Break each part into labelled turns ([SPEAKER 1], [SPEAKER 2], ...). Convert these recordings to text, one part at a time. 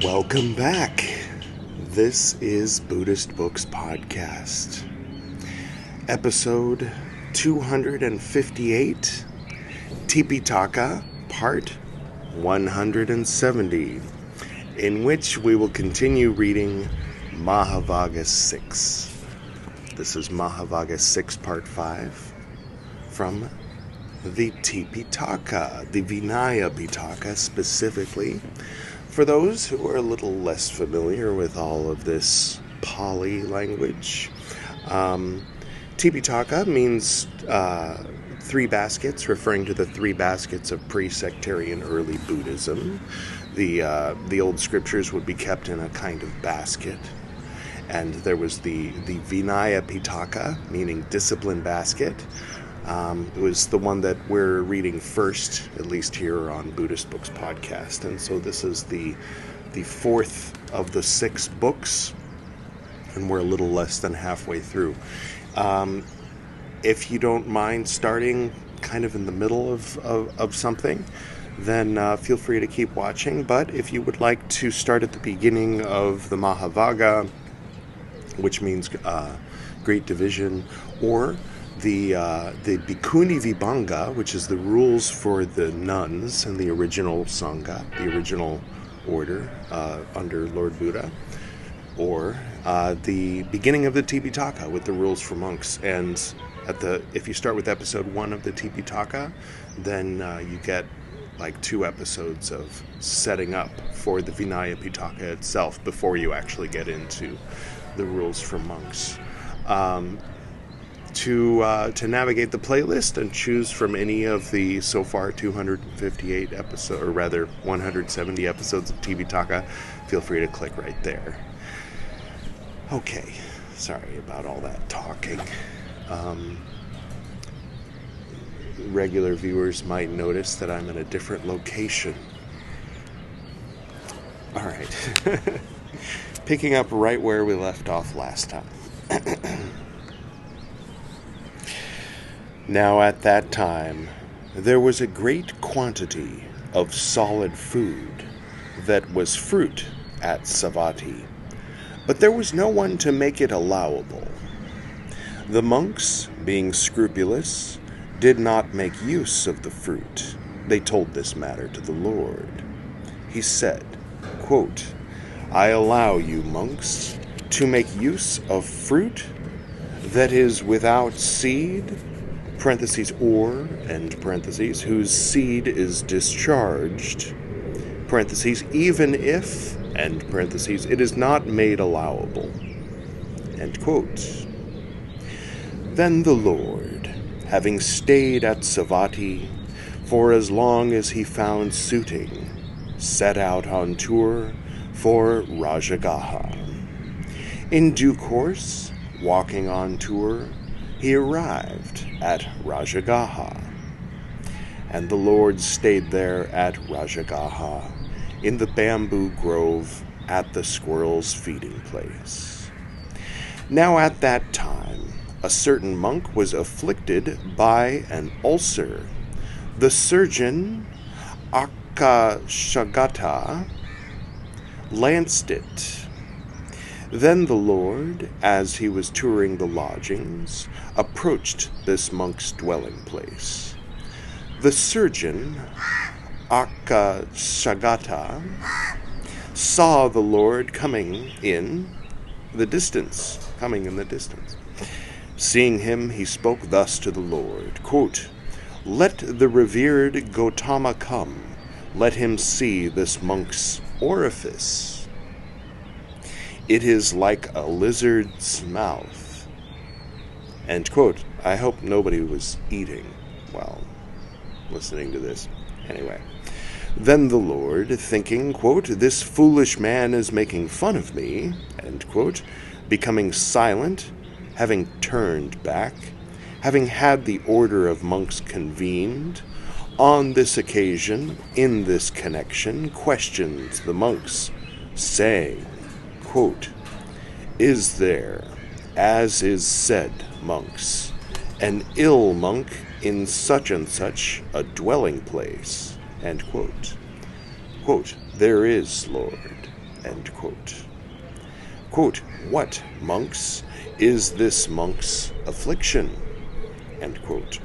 [SPEAKER 1] Welcome back. This is Buddhist Books Podcast, episode 258, Tipiṭaka, part 170, in which we will continue reading Mahāvagga VI. This is Mahāvagga VI, part 5, from the Tipiṭaka, the Vinaya Piṭaka specifically. For those who are a little less familiar with all of this Pali language, Tipiṭaka means three baskets, referring to the three baskets of pre-sectarian early Buddhism. The old scriptures would be kept in a kind of basket. And there was the Vinaya Piṭaka, meaning discipline basket. It was the one that we're reading first, at least here on Buddhist Books Podcast. And so this is the fourth of the 6 books, and we're a little less than halfway through. If you don't mind starting kind of in the middle of something, then feel free to keep watching. But if you would like to start at the beginning of the Mahāvagga, which means Great Division, or the Bhikkhuni Vibhanga, which is the rules for the nuns in the original Sangha, the original order under Lord Buddha, or the beginning of the Tipiṭaka with the rules for monks. And if you start with episode 1 of the Tipiṭaka, then you get like 2 episodes of setting up for the Vinaya Piṭaka itself before you actually get into the rules for monks. To navigate the playlist and choose from any of the so far 258 episodes, or rather 170 episodes of Tipiṭaka, feel free to click right there. Okay, sorry about all that talking. Regular viewers might notice that I'm in a different location. All right. Picking up right where we left off last time. Now at that time, there was a great quantity of solid food that was fruit at Savatthi, but there was no one to make it allowable. The monks, being scrupulous, did not make use of the fruit. They told this matter to the Lord. He said, quote, "I allow you, monks, to make use of fruit that is without seed, parentheses, or, end parentheses, whose seed is discharged, parentheses, even if, end parentheses, it is not made allowable," end quote. Then the Lord, having stayed at Savatthi for as long as he found suiting, set out on tour for Rajagaha. In due course, walking on tour, he arrived at Rajagaha, and the Lord stayed there at Rajagaha, in the bamboo grove at the squirrel's feeding place. Now at that time, a certain monk was afflicted by an ulcer. The surgeon, Akashagata, lanced it. Then the Lord, as he was touring the lodgings, approached this monk's dwelling place. The surgeon, Akashagata, saw the Lord coming in the distance. Seeing him, he spoke thus to the Lord, quote, "Let the revered Gautama come. Let him see this monk's orifice. It is like a lizard's mouth." End quote. I hope nobody was eating while listening to this. Anyway. Then the Lord, thinking, quote, "This foolish man is making fun of me," end quote, becoming silent, having turned back, having had the order of monks convened, on this occasion, in this connection, questions the monks, saying, quote, "Is there, as is said, monks, an ill monk in such and such a dwelling place?" End quote. Quote, "There is, Lord." End quote. Quote, what, monks, is this monk's affliction? End quote.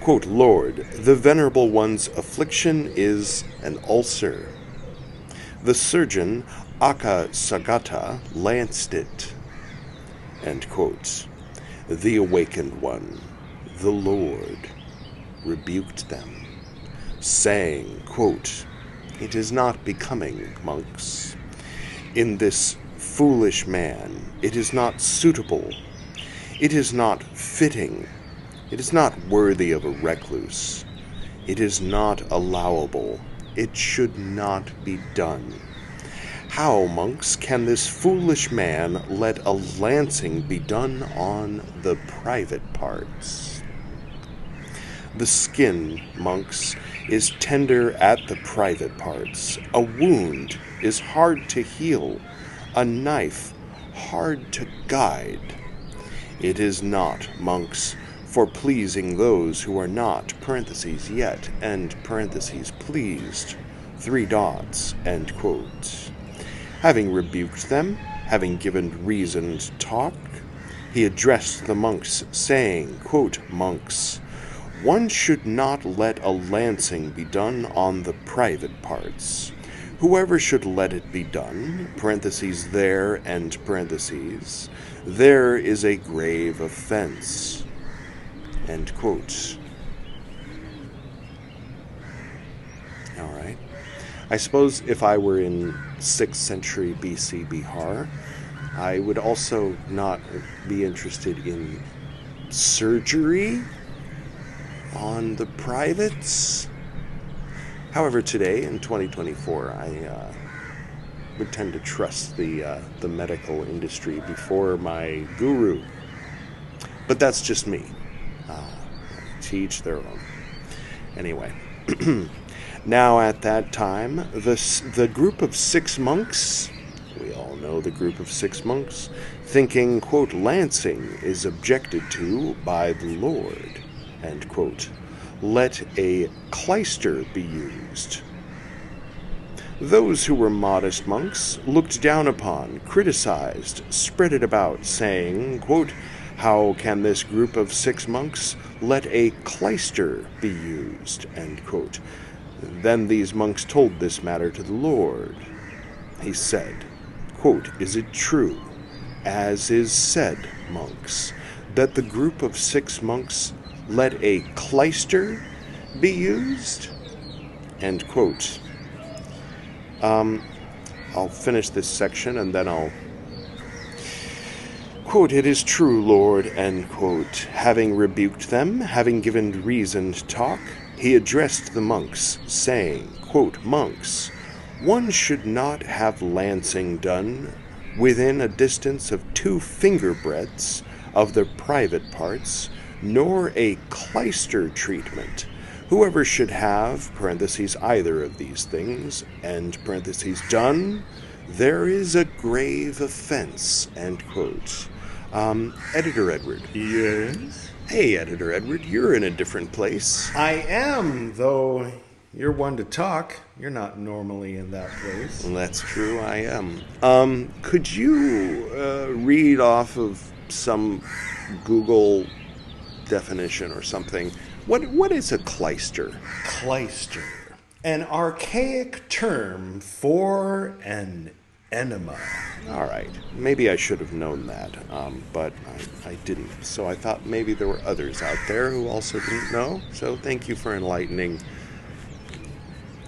[SPEAKER 1] Quote, Lord, the Venerable One's affliction is an ulcer. The surgeon Akasagata lanced it. End quote. The Awakened One, the Lord, rebuked them, saying, quote, it is not becoming, monks. In this foolish man, it is not suitable. It is not fitting. It is not worthy of a recluse. It is not allowable. It should not be done. How, monks, can this foolish man let a lancing be done on the private parts? The skin, monks, is tender at the private parts. A wound is hard to heal. A knife hard to guide. It is not, monks, for pleasing those who are not, parentheses, yet, end parentheses, pleased, 3 dots, end quote. Having rebuked them, having given reasoned talk, he addressed the monks, saying, quote, monks, one should not let a lancing be done on the private parts. Whoever should let it be done, parentheses, there, end parentheses, there is a grave offense. End quote. All right. I suppose if I were in 6th century BC Bihar, I would also not be interested in surgery on the privates. However, today, in 2024, I would tend to trust the medical industry before my guru. But that's just me. To each their own. Anyway. Now at that time, the group of 6 monks, we all know the group of 6 monks, thinking, quote, lancing is objected to by the Lord, end quote, let a clyster be used. Those who were modest monks looked down upon, criticized, spread it about, saying, quote, how can this group of 6 monks let a clyster be used, end quote. Then these monks told this matter to the Lord. He said, quote, is it true, as is said, monks, that the group of 6 monks let a clyster be used? End quote. I'll finish this section and then I'll quote, it is true, Lord, end quote. Having rebuked them, having given reasoned talk, he addressed the monks, saying, quote, monks, one should not have lancing done within a distance of 2 finger breadths of the private parts, nor a clyster treatment. Whoever should have, parentheses, either of these things, end parentheses, done, there is a grave offense, end quote. Editor Edward.
[SPEAKER 2] Yes?
[SPEAKER 1] Hey, Editor Edward, you're in a different place.
[SPEAKER 2] I am, though you're one to talk. You're not normally in that place.
[SPEAKER 1] Well, that's true, I am. Could you read off of some Google definition or something? What is a clyster?
[SPEAKER 2] Clyster. An archaic term for an enema.
[SPEAKER 1] All right. Maybe I should have known that, but I didn't. So I thought maybe there were others out there who also didn't know. So thank you for enlightening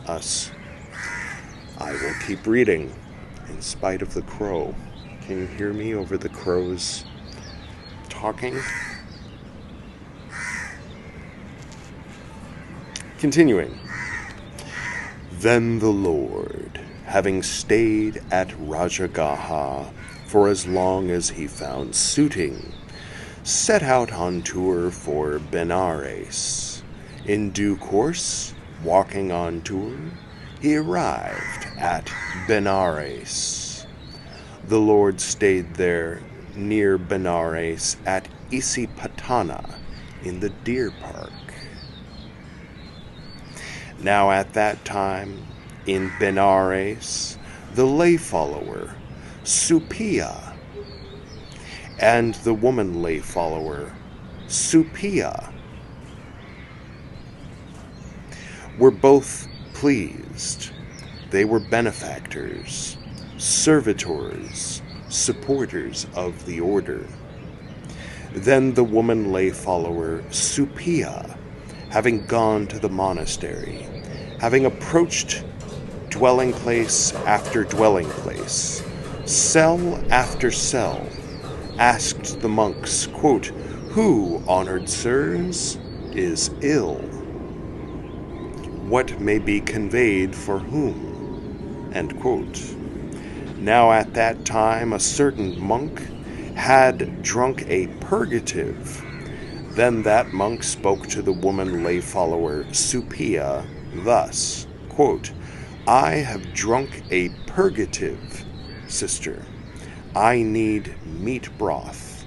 [SPEAKER 1] us. I will keep reading, in spite of the crow. Can you hear me over the crow's talking? Continuing. Then the Lord, having stayed at Rajagaha for as long as he found suiting, set out on tour for Benares. In due course, walking on tour, he arrived at Benares. The Lord stayed there near Benares at Isipatana in the deer park. Now at that time, in Benares, the lay follower, Suppiya, and the woman lay follower, Suppiya, were both pleased. They were benefactors, servitors, supporters of the order. Then the woman lay follower, Suppiya, having gone to the monastery, having approached dwelling place after dwelling place, cell after cell, asked the monks, quote, "Who, honored sirs, is ill? What may be conveyed for whom?" End quote. Now at that time a certain monk had drunk a purgative. Then that monk spoke to the woman lay follower, Suppiya, thus, quote, "I have drunk a purgative, sister. I need meat broth."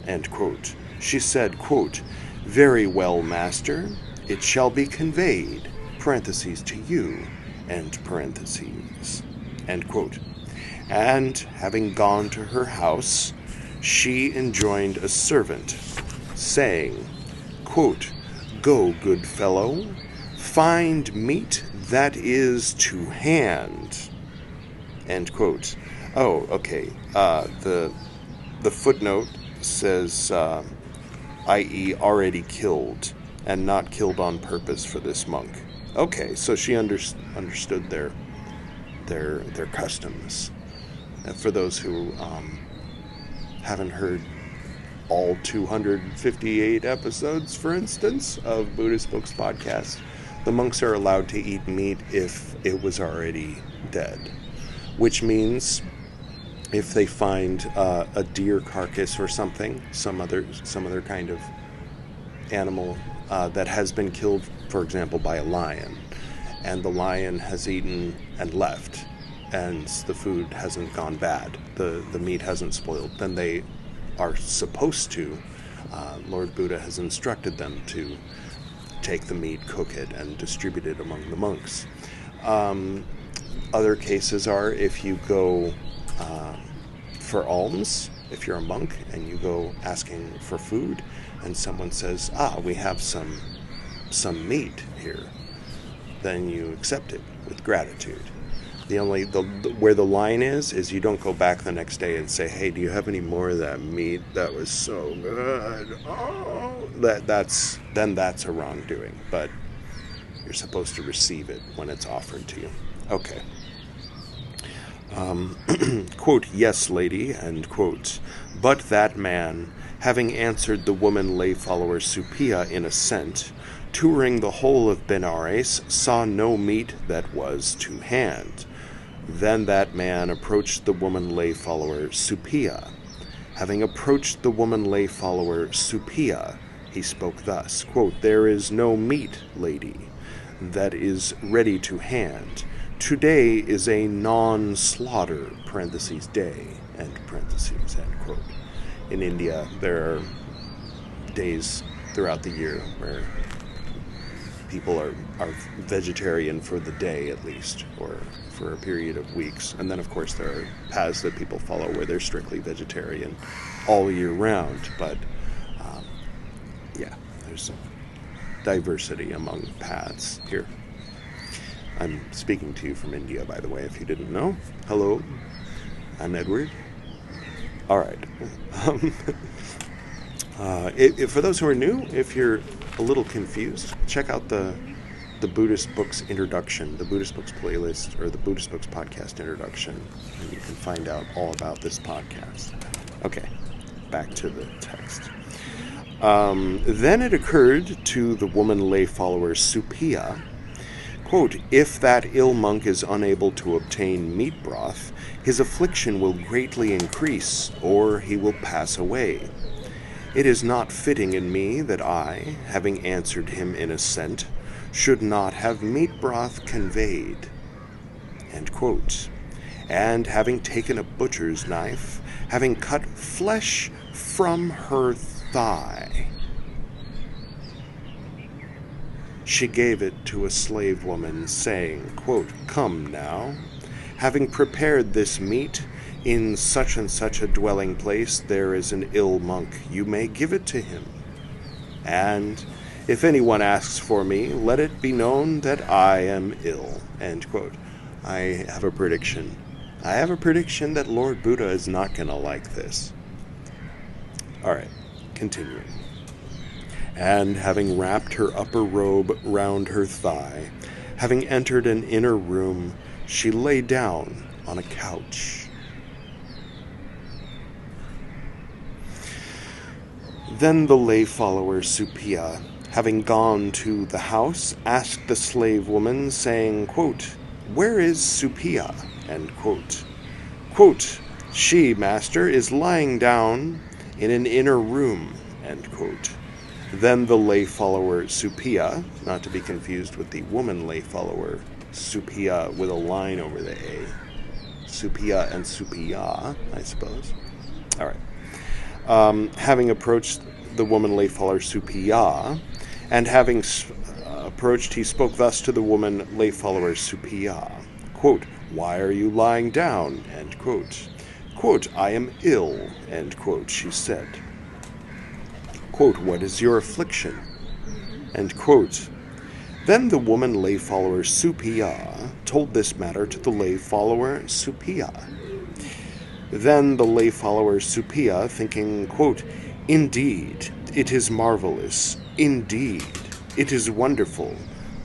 [SPEAKER 1] End quote. She said, quote, "Very well, master. It shall be conveyed, parentheses, to you, end parentheses." End quote. And having gone to her house, she enjoined a servant, saying, quote, "Go, good fellow, find meat that is to hand." End quote. Oh, okay. The footnote says, i.e. already killed, and not killed on purpose for this monk. Okay, so she understood their customs. For those who haven't heard all 258 episodes, for instance, of Buddhist Books podcast, the monks are allowed to eat meat if it was already dead, which means if they find a deer carcass or something, some other kind of animal that has been killed, for example, by a lion, and the lion has eaten and left, and the food hasn't gone bad, the meat hasn't spoiled, then they are supposed to, Lord Buddha has instructed them to take the meat, cook it, and distribute it among the monks. Other cases are if you go for alms, if you're a monk and you go asking for food, and someone says, we have some meat here, then you accept it with gratitude. Where the line is you don't go back the next day and say, "Hey, do you have any more of that meat? That was so good." Oh, that's a wrongdoing. But you're supposed to receive it when it's offered to you. Okay. Quote, "Yes, lady," end quote. But that man, having answered the woman lay follower Suppiya in assent, touring the whole of Benares, saw no meat that was to hand. Then that man approached the woman lay follower Suppiya. Having approached the woman lay follower Suppiya, he spoke thus, quote, "There is no meat, lady, that is ready to hand. Today is a non-slaughter, parentheses, day, end parentheses," end quote. In India, there are days throughout the year where people are vegetarian for the day at least, or for a period of weeks. And then, of course, there are paths that people follow where they're strictly vegetarian all year round. But, there's diversity among paths here. I'm speaking to you from India, by the way, if you didn't know. Hello, I'm Edward. All right. For those who are new, if you're a little confused, check out the Buddhist Books introduction, the Buddhist Books playlist, or the Buddhist Books podcast introduction, and you can find out all about this podcast. Okay, back to the text. Then it occurred to the woman lay follower Suppiya, quote, "If that ill monk is unable to obtain meat broth, his affliction will greatly increase, or he will pass away. It is not fitting in me that I, having answered him in assent, should not have meat broth conveyed." End quote. And having taken a butcher's knife, having cut flesh from her thigh, she gave it to a slave woman, saying, quote, "Come now, having prepared this meat, in such and such a dwelling place there is an ill monk. You may give it to him. And if anyone asks for me, let it be known that I am ill. End quote. I have a prediction. I have a prediction that Lord Buddha is not going to like this. All right, continuing. And having wrapped her upper robe round her thigh, having entered an inner room, she lay down on a couch. Then the lay follower Suppiya, having gone to the house, asked the slave woman, saying, quote, "Where is Suppiya?" End quote. Quote, "She, master, is lying down in an inner room." End quote. Then the lay follower Suppiya, not to be confused with the woman lay follower Suppiya with a line over the A. Suppiya and Suppiya, I suppose. All right. Having approached the woman lay follower Suppiya, and having approached, he spoke thus to the woman lay follower Suppiya. Quote, "Why are you lying down?" End quote. Quote, "I am ill." End quote, she said. Quote, "What is your affliction?" End quote. Then the woman lay follower Suppiya told this matter to the lay follower Suppiya. Then the lay follower Suppiya, thinking, quote, "Indeed, it is marvelous. Indeed, it is wonderful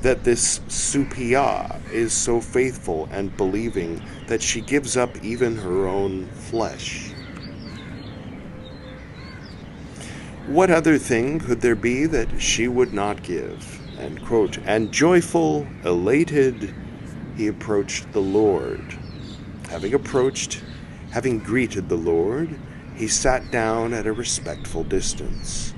[SPEAKER 1] that this Suppiya is so faithful and believing that she gives up even her own flesh. What other thing could there be that she would not give?" End quote. And joyful, elated, he approached the Lord. Having greeted the Lord, he sat down at a respectful distance.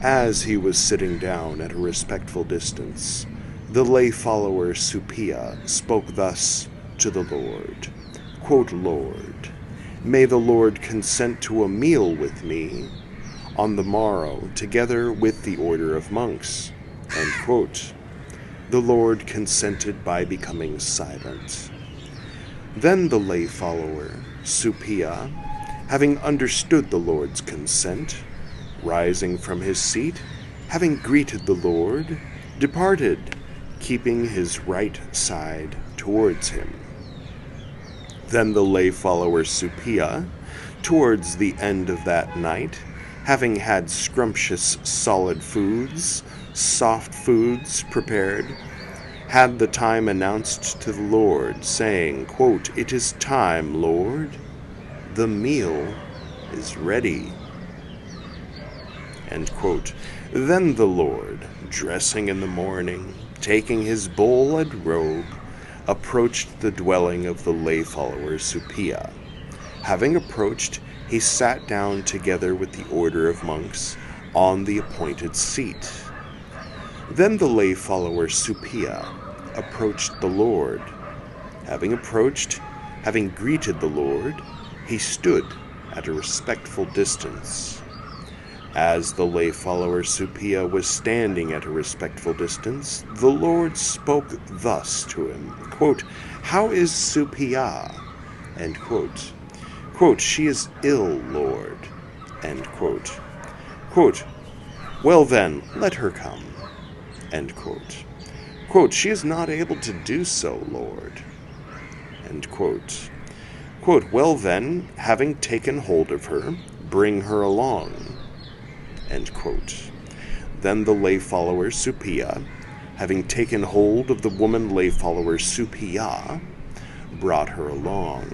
[SPEAKER 1] As he was sitting down at a respectful distance, the lay follower Suppiya spoke thus to the Lord. Quote, "Lord, may the Lord consent to a meal with me on the morrow, together with the order of monks." End quote. The Lord consented by becoming silent. Then the lay follower Suppiya, having understood the Lord's consent, rising from his seat, having greeted the Lord, departed, keeping his right side towards him. Then the lay follower Suppiya, towards the end of that night, having had scrumptious solid foods, soft foods prepared, had the time announced to the Lord, saying, quote, "It is time, Lord. The meal is ready." End quote. Then the Lord, dressing in the morning, taking his bowl and robe, approached the dwelling of the lay follower Suppiya. Having approached, he sat down together with the order of monks on the appointed seat. Then the lay follower Suppiya approached the Lord. Having approached, having greeted the Lord, he stood at a respectful distance. As the lay follower Suppiya was standing at a respectful distance, the Lord spoke thus to him, quote, "How is Suppiya?" End quote. Quote, "She is ill, Lord." End quote. Quote, "Well then, let her come." End quote. Quote, "She is not able to do so, Lord." End quote. Quote, "Well then, having taken hold of her, bring her along." End quote. Then the lay follower Suppiya, having taken hold of the woman lay follower Suppiya, brought her along.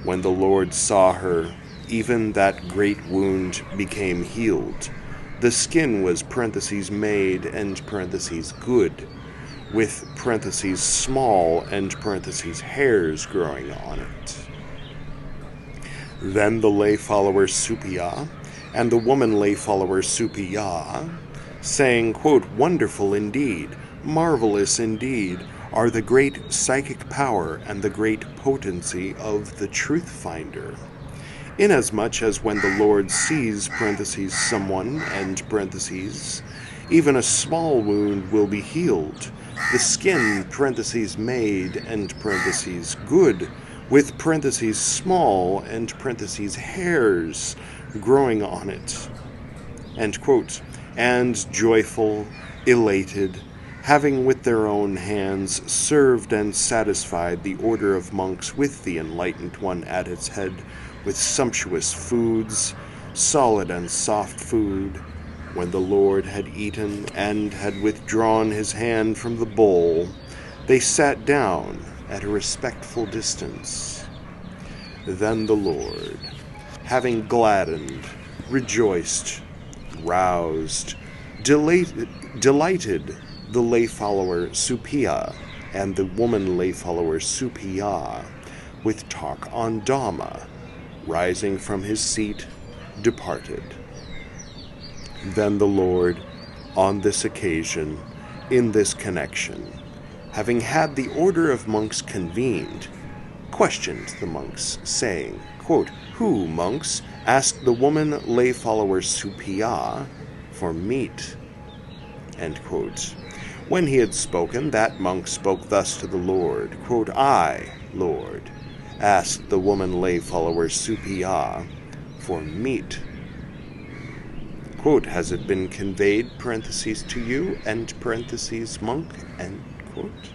[SPEAKER 1] When the Lord saw her, even that great wound became healed. The skin was (made) and (good), with (small) and (hairs growing on it. Then the lay follower Suppiya and the woman lay follower Suppiya, saying, quote, "Wonderful indeed, marvelous indeed, are the great psychic power and the great potency of the truth finder. Inasmuch as when the Lord sees (someone) and (even a small wound will be healed, the skin, parentheses, made, end parentheses, good, with parentheses, small, end parentheses, hairs growing on it, end quote, and joyful, elated, having with their own hands served and satisfied the order of monks with the enlightened one at its head, with sumptuous foods, solid and soft food. When the Lord had eaten and had withdrawn his hand from the bowl, they sat down at a respectful distance. Then the Lord, having gladdened, rejoiced, roused, delighted the lay follower Supiya and the woman lay follower Supiya with talk on Dhamma, rising from his seat, departed. Then the Lord, on this occasion, in this connection, having had the order of monks convened, questioned the monks, saying, quote, "Who, monks, asked the woman lay follower Supiya for meat?" End quote. When he had spoken, that monk spoke thus to the Lord, quote, "I, Lord, asked the woman lay follower Supiya for meat." Quote, "Has it been conveyed, parentheses, to you, end parentheses, monk," end quote.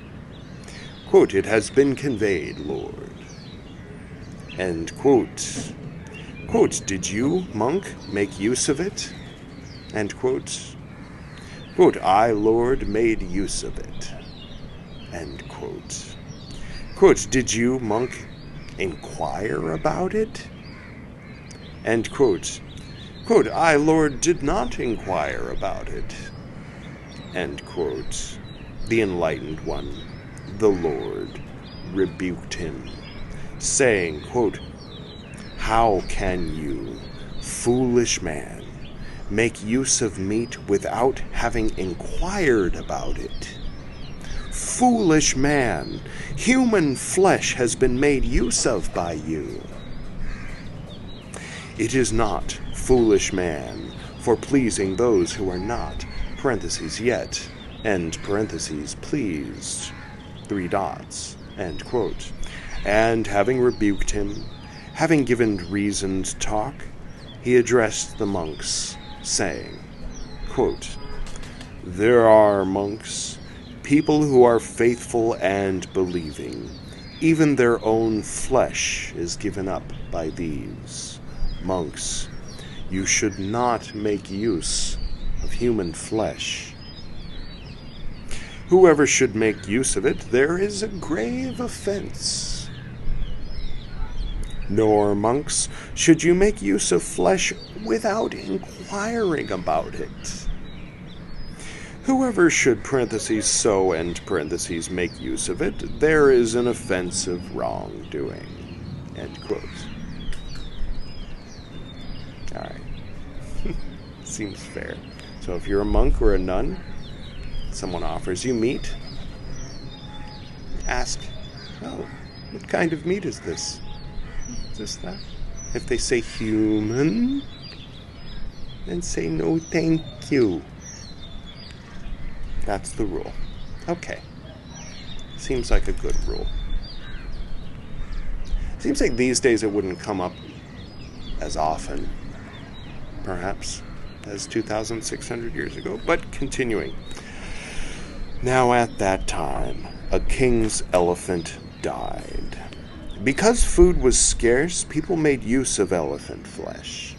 [SPEAKER 1] Quote, "It has been conveyed, Lord." End quote. Quote, "Did you, monk, make use of it?" End quote. Quote, "I, Lord, made use of it." End quote. Quote, "Did you, monk, inquire about it?" End quote. Quote, "I, Lord, did not inquire about it." End quote. The enlightened one, the Lord, rebuked him, saying, quote, "How can you, foolish man, make use of meat without having inquired about it? Foolish man, human flesh has been made use of by you. It is not, foolish man, for pleasing those who are not, parentheses, yet, end parentheses, pleased, three dots, end quote. And having rebuked him, having given reasoned talk, he addressed the monks, saying, quote, "There are, monks, people who are faithful and believing. Even their own flesh is given up by these. Monks, you should not make use of human flesh. Whoever should make use of it, there is a grave offense. Nor, monks, should you make use of flesh without inquiring about it. Whoever should, parentheses, so, end parentheses, make use of it, there is an offense of wrongdoing." End quote. Alright. Seems fair. So if you're a monk or a nun, someone offers you meat, ask, "Oh, what kind of meat is this? Is this that?" If they say human, then say no thank you. That's the rule. Okay. Seems like a good rule. Seems like these days it wouldn't come up as often, perhaps, as 2,600 years ago. But continuing. Now at that time, a king's elephant died. Because food was scarce, people made use of elephant flesh.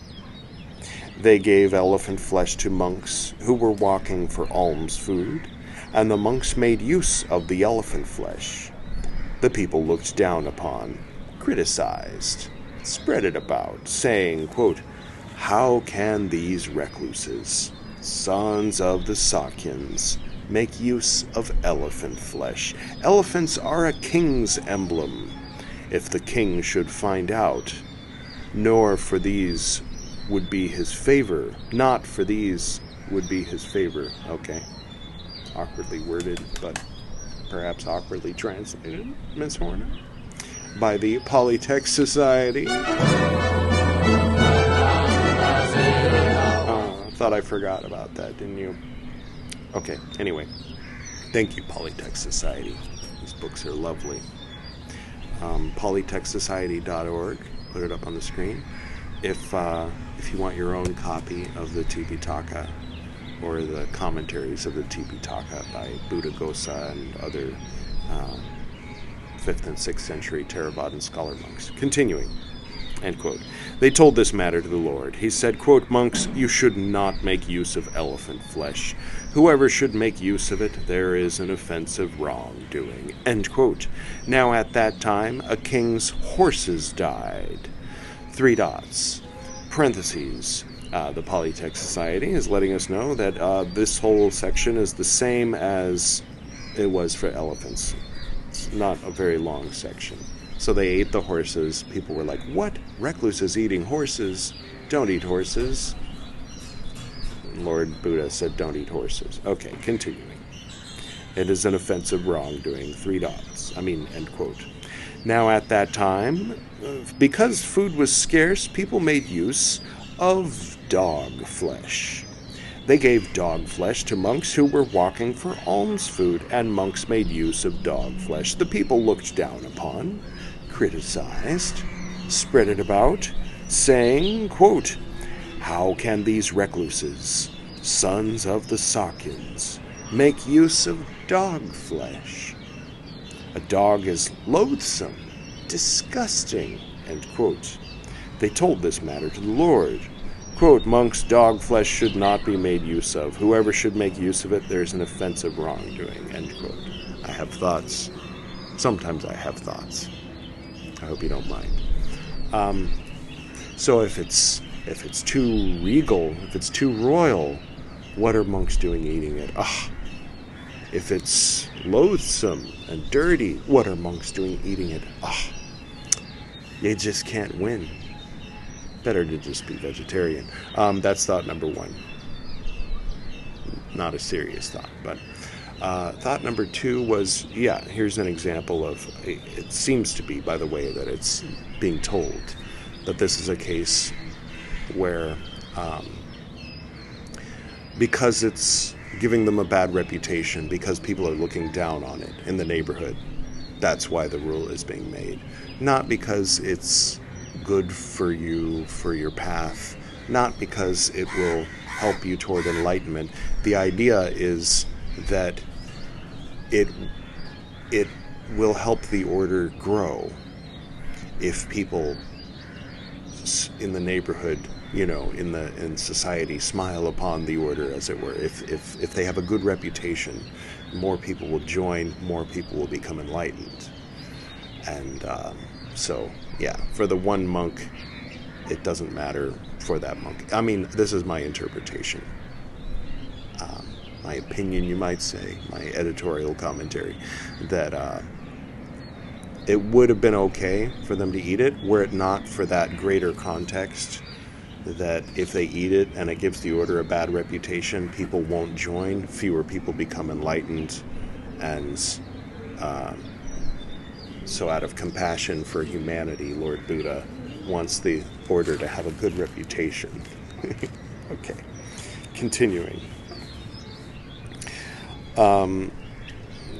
[SPEAKER 1] They gave elephant flesh to monks who were walking for alms food, and the monks made use of the elephant flesh. The people looked down upon, criticized, spread it about, saying, quote, "How can these recluses, sons of the Sakyans, make use of elephant flesh? Elephants are a king's emblem. If the king should find out, nor for these would be his favor, not for these would be his favor." Okay. Awkwardly worded, but perhaps awkwardly translated, Miss Horner, by the Pali Text Society. Thought I forgot about that, didn't you? Okay, anyway. Thank you, Polytech Society. These books are lovely. polytechsociety.org. Put it up on the screen. If you want your own copy of the Tipiṭaka or the commentaries of the Tipiṭaka by Buddhaghosa and other 5th and 6th century Theravadan scholar monks. Continuing, end quote. They told this matter to the Lord. He said, quote, monks, you should not make use of elephant flesh. Whoever should make use of it, there is an offensive wrongdoing, end quote. Now at that time, a king's horses died. 3 dots. Parentheses. The Polytech Society is letting us know that this whole section is the same as it was for elephants. It's not a very long section. So they ate the horses. People were like, what? Recluses eating horses? Don't eat horses. Lord Buddha said, don't eat horses. Okay, continuing. It is an offensive wrongdoing. 3 dots. End quote. Now at that time, because food was scarce, people made use of dog flesh. They gave dog flesh to monks who were walking for alms food, and monks made use of dog flesh. The people looked down upon, criticized, spread it about, saying, quote, how can these recluses, sons of the Sakyans, make use of dog flesh? A dog is loathsome, disgusting, end quote. They told this matter to the Lord. Quote, monks, dog flesh should not be made use of. Whoever should make use of it, there's an offensive wrongdoing, end quote. I have thoughts. Sometimes I have thoughts. I hope you don't mind. So if it's too regal, if it's too royal, what are monks doing eating it? If it's loathsome and dirty, what are monks doing eating it? You just can't win. Better to just be vegetarian. That's thought number 1. Not a serious thought, but thought number 2 was, here's an example of, it seems to be, by the way, that it's being told, that this is a case where, because it's giving them a bad reputation, because people are looking down on it in the neighborhood, that's why the rule is being made. Not because it's good for you, for your path, not because it will help you toward enlightenment. The idea is that it will help the order grow if people in the neighborhood, in society, smile upon the order, as it were. If they have a good reputation, more people will join, more people will become enlightened. And for the one monk, it doesn't matter for that monk. This is my interpretation. My opinion, you might say, my editorial commentary, that it would have been okay for them to eat it, were it not for that greater context, that if they eat it and it gives the order a bad reputation, people won't join, fewer people become enlightened, and so out of compassion for humanity, Lord Buddha wants the order to have a good reputation. Okay, continuing.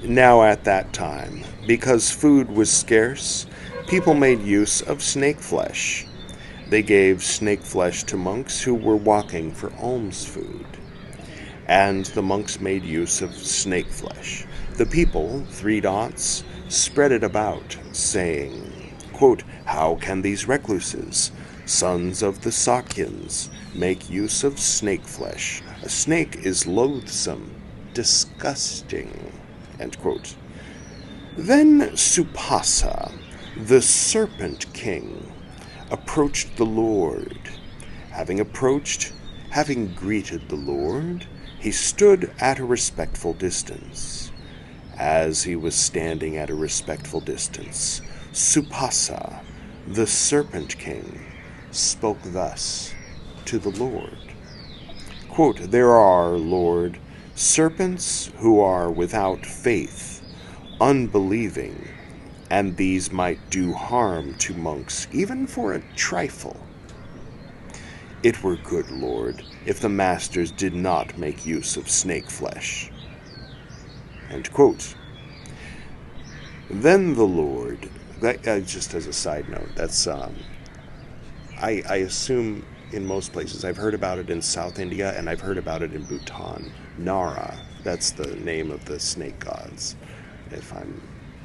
[SPEAKER 1] Now at that time, because food was scarce, people made use of snake flesh. They gave snake flesh to monks who were walking for alms food. And the monks made use of snake flesh. The people, 3 dots, spread it about, saying, quote, how can these recluses, sons of the Sakyans, make use of snake flesh? A snake is loathsome, disgusting, end quote. Then Supasa, the serpent king, approached the Lord. Having greeted the Lord, he stood at a respectful distance. As he was standing at a respectful distance, Supasa, the serpent king, spoke thus to the Lord. Quote, there are, Lord, serpents who are without faith, unbelieving, and these might do harm to monks, even for a trifle. It were good, Lord, if the masters did not make use of snake flesh. End quote. Then the Lord, just as a side note, that's, I assume in most places, I've heard about it in South India, and I've heard about it in Bhutan. Nara, that's the name of the snake gods, if I'm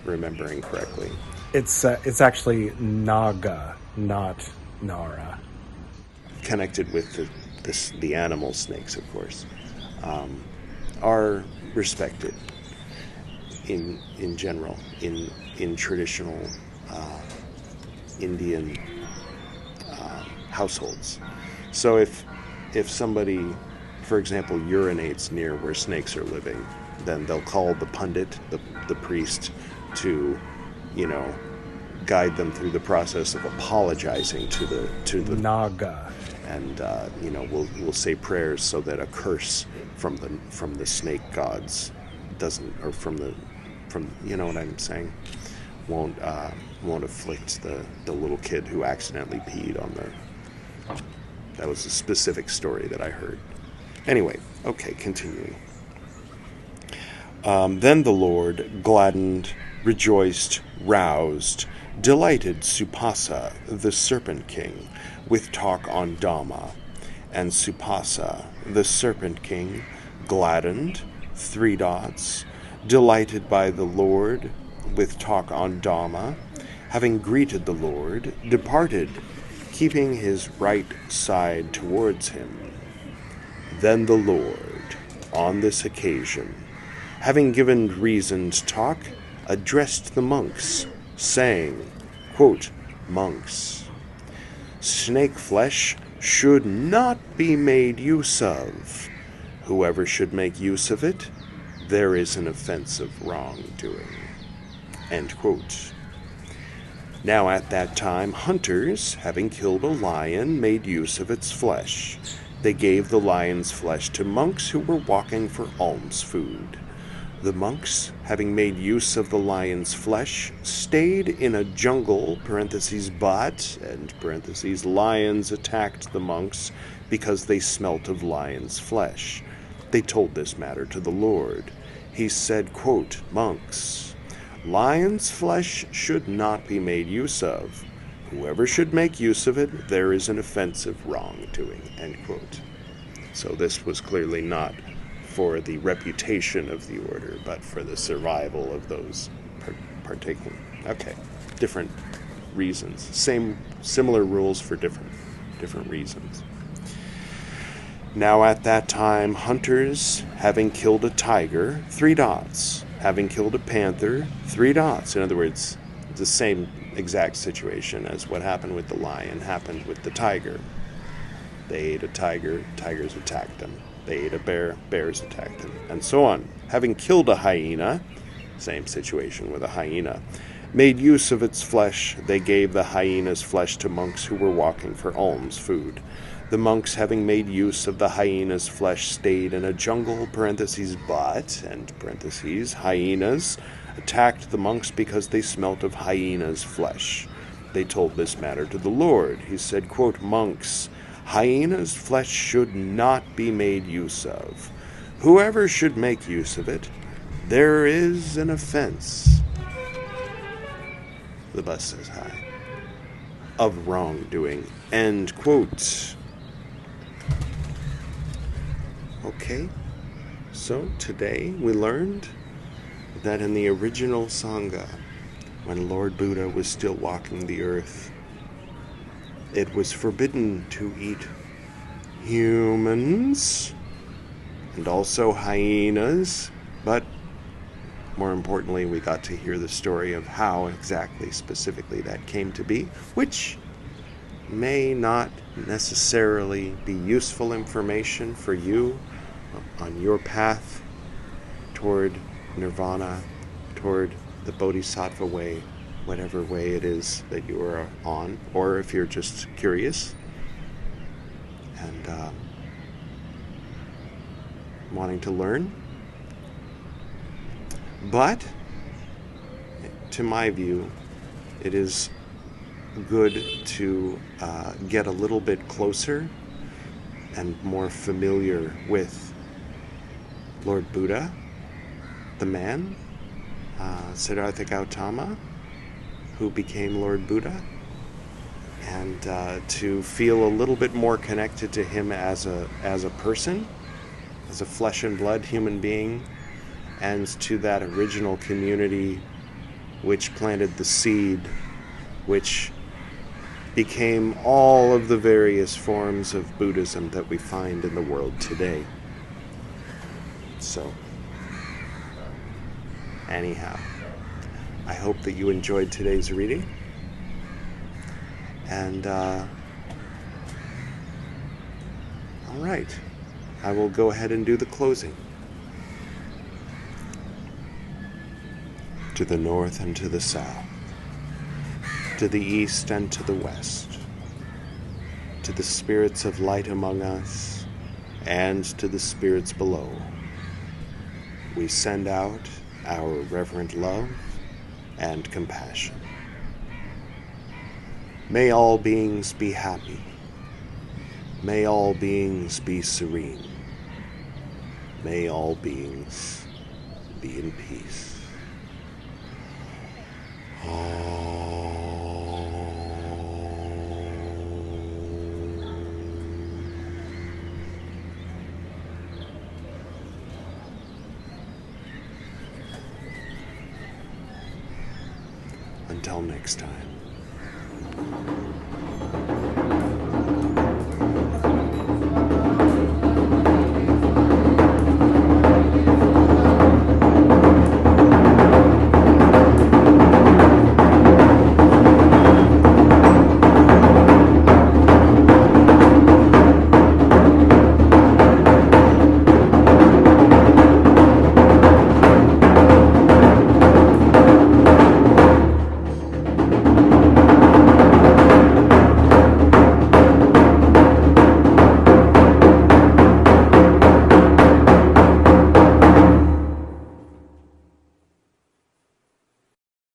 [SPEAKER 1] remembering correctly.
[SPEAKER 3] It's actually Naga, not Nara.
[SPEAKER 1] Connected with the animal snakes, of course, are respected in general in traditional Indian households. So if somebody, for example, urinates near where snakes are living, then they'll call the pundit, the priest, to, guide them through the process of apologizing to the
[SPEAKER 3] Naga,
[SPEAKER 1] and we'll say prayers so that a curse from the snake gods doesn't, or from you know what I'm saying, won't afflict the little kid who accidentally peed on the. That was a specific story that I heard. Anyway, okay, continuing. Then the Lord gladdened, rejoiced, roused, delighted Supasa, the Serpent King, with talk on Dhamma. And Supasa, the Serpent King, gladdened, delighted by the Lord, with talk on Dhamma, having greeted the Lord, departed, keeping his right side towards him. Then the Lord, on this occasion, having given reasoned talk, addressed the monks, saying, quote, "Monks, snake flesh should not be made use of. Whoever should make use of it, there is an offense of wrongdoing." End quote. Now at that time, hunters, having killed a lion, made use of its flesh. They gave the lion's flesh to monks who were walking for alms food. The monks, having made use of the lion's flesh, stayed in a jungle, but, lions attacked the monks because they smelt of lion's flesh. They told this matter to the Lord. He said, quote, "Monks, lion's flesh should not be made use of. Whoever should make use of it, there is an offense of wrongdoing." End quote. So this was clearly not for the reputation of the order, but for the survival of those partaking. Okay, different reasons. Similar rules for different reasons. Now at that time, hunters, having killed a tiger, having killed a panther, In other words, the same exact situation as what happened with the lion happened with the tiger. They ate a tiger, tigers attacked them. They ate a bear, bears attacked them, and so on. Having killed a hyena, same situation with a hyena, made use of its flesh, they gave the hyena's flesh to monks who were walking for alms food. The monks, having made use of the hyena's flesh, stayed in a jungle, hyenas attacked the monks because they smelt of hyena's flesh. They told this matter to the Lord. He said, quote, "Monks, hyena's flesh should not be made use of. Whoever should make use of it, there is an offense." The bus says hi. Of wrongdoing. End quote. Okay, so today we learned that in the original Sangha, when Lord Buddha was still walking the earth, it was forbidden to eat humans and also hyenas, but more importantly, we got to hear the story of how exactly, specifically, that came to be, which may not necessarily be useful information for you on your path toward nirvana, toward the bodhisattva way, whatever way it is that you are on, or if you're just curious and wanting to learn. But, to my view, it is good to get a little bit closer and more familiar with Lord Buddha the man, Siddhartha Gautama, who became Lord Buddha, and to feel a little bit more connected to him as a person, as a flesh and blood human being, and to that original community which planted the seed, which became all of the various forms of Buddhism that we find in the world today. So, anyhow, I hope that you enjoyed today's reading. And, all right, I will go ahead and do the closing. To the north and to the south, to the east and to the west, to the spirits of light among us, and to the spirits below, we send out our reverent love and compassion. May all beings be happy. May all beings be serene. May all beings be in peace. Until next time.